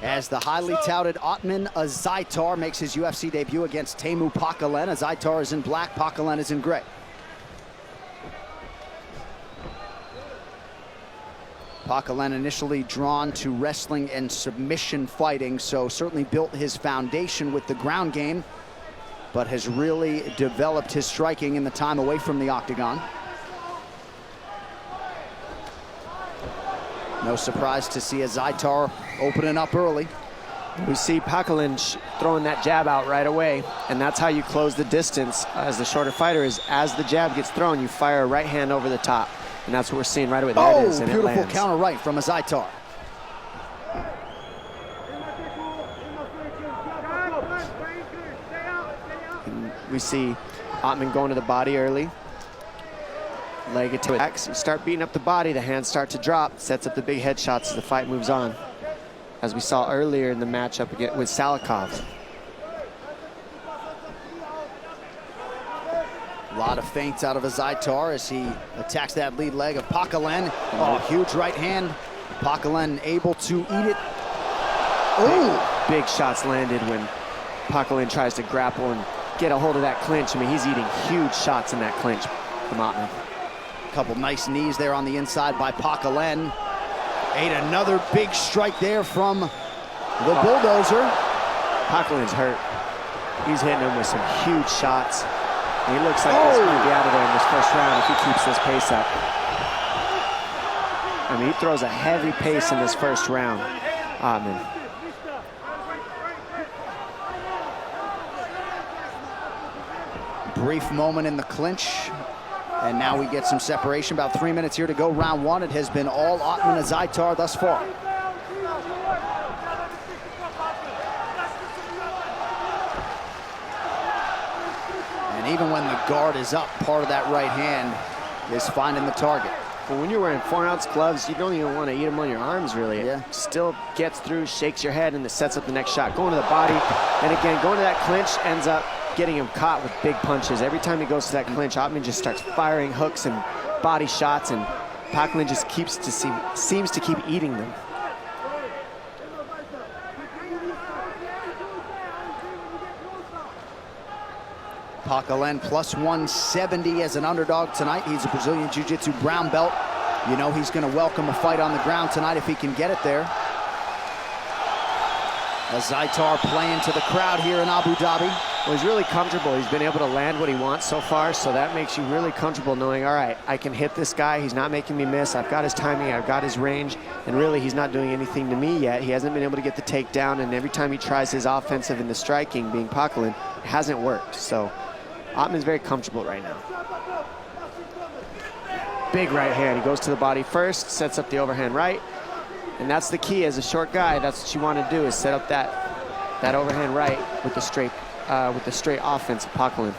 as the highly touted Otman Za'Atar makes his UFC debut against Teemu Packalén. Za'Atar is in black, Packalén is in gray. Packalén initially drawn to wrestling and submission fighting, so certainly built his foundation with the ground game, but has really developed his striking in the time away from the octagon. No surprise to see Za'Atar opening up early. We see Packalén throwing that jab out right away, and that's how you close the distance as the shorter fighter is. As the jab gets thrown, you fire a right hand over the top, and that's what we're seeing right away. There it is, and beautiful it lands. Counter right from Za'Atar. We see Otman going to the body early. Leg attacks, you start beating up the body, the hands start to drop, sets up the big headshots as the fight moves on, as we saw earlier in the matchup again with Salikov. A lot of feints out of Za'Atar as he attacks that lead leg of Packalén. Oh, huge right hand. Packalén able to eat it. Oh! Big shots landed when Packalén tries to grapple and get a hold of that clinch. I mean, he's eating huge shots in that clinch from Otman. Couple nice knees there on the inside by Packalén. Ate another big strike there from the bulldozer. Packalén's hurt. He's hitting him with some huge shots. And he looks like he's going to be out of there in this first round if he keeps this pace up. I mean, he throws a heavy pace in this first round, Otman. Brief moment in the clinch. And now we get some separation. About 3 minutes here to go, round one. It has been all Otman Za'Atar thus far. And even when the guard is up, part of that right hand is finding the target. But when you're wearing 4-ounce gloves, you don't even want to eat them on your arms, really. Yeah. It still gets through, shakes your head, and it sets up the next shot. Going to the body, and again, going to that clinch ends up getting him caught with big punches. Every time he goes to that clinch, Otman just starts firing hooks and body shots, and Packalén just seems to keep eating them. Packalén plus 170 as an underdog tonight. He's a Brazilian Jiu-Jitsu brown belt. You know he's going to welcome a fight on the ground tonight if he can get it there. As Za'Atar playing to the crowd here in Abu Dhabi. Well, he's really comfortable. He's been able to land what he wants so far, so that makes you really comfortable knowing, all right, I can hit this guy. He's not making me miss. I've got his timing. I've got his range. And really, he's not doing anything to me yet. He hasn't been able to get the takedown, and every time he tries his offensive in the striking, being Packalén, it hasn't worked. So Otman's very comfortable right now. Big right hand. He goes to the body first, sets up the overhand right. And that's the key as a short guy. That's what you want to do, is set up that overhand right with the straight offense of Packalén.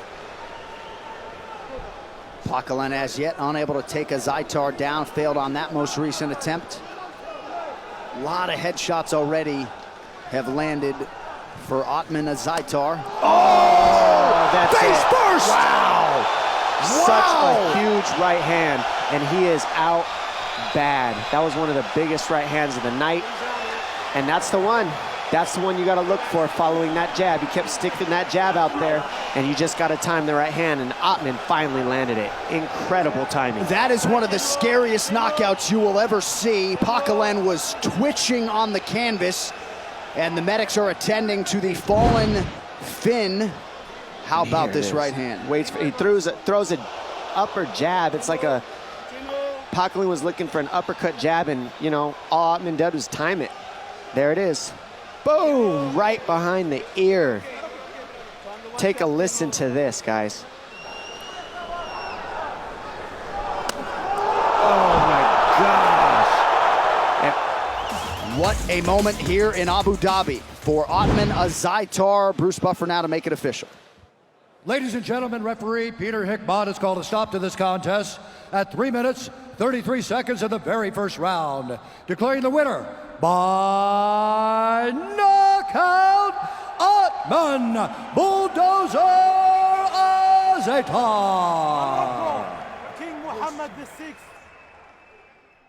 Packalén as yet unable to take Za'Atar down, failed on that most recent attempt. A lot of headshots already have landed for Otman Za'Atar. Oh, that's face it. first! Wow! Such a huge right hand, and he is out bad. That was one of the biggest right hands of the night, and that's the one. That's the one you got to look for following that jab. He kept sticking that jab out there, and you just got to time the right hand, and Otman finally landed it. Incredible timing. That is one of the scariest knockouts you will ever see. Packalén was twitching on the canvas, and the medics are attending to the fallen Finn. How about this right hand? Waits for, he throws an upper jab. It's like Packalén was looking for an uppercut jab, and, you know, all Otman did was time it. There it is. Boom! Right behind the ear. Take a listen to this, guys. Oh my gosh! What a moment here in Abu Dhabi for Otman Za'Atar. Bruce Buffer now to make it official. Ladies and gentlemen, referee Peter Hickman has called a stop to this contest at 3 minutes, 33 seconds of the very first round, declaring the winner by knockout, Otman Bulldozer Za'Atar. King Mohammed VI.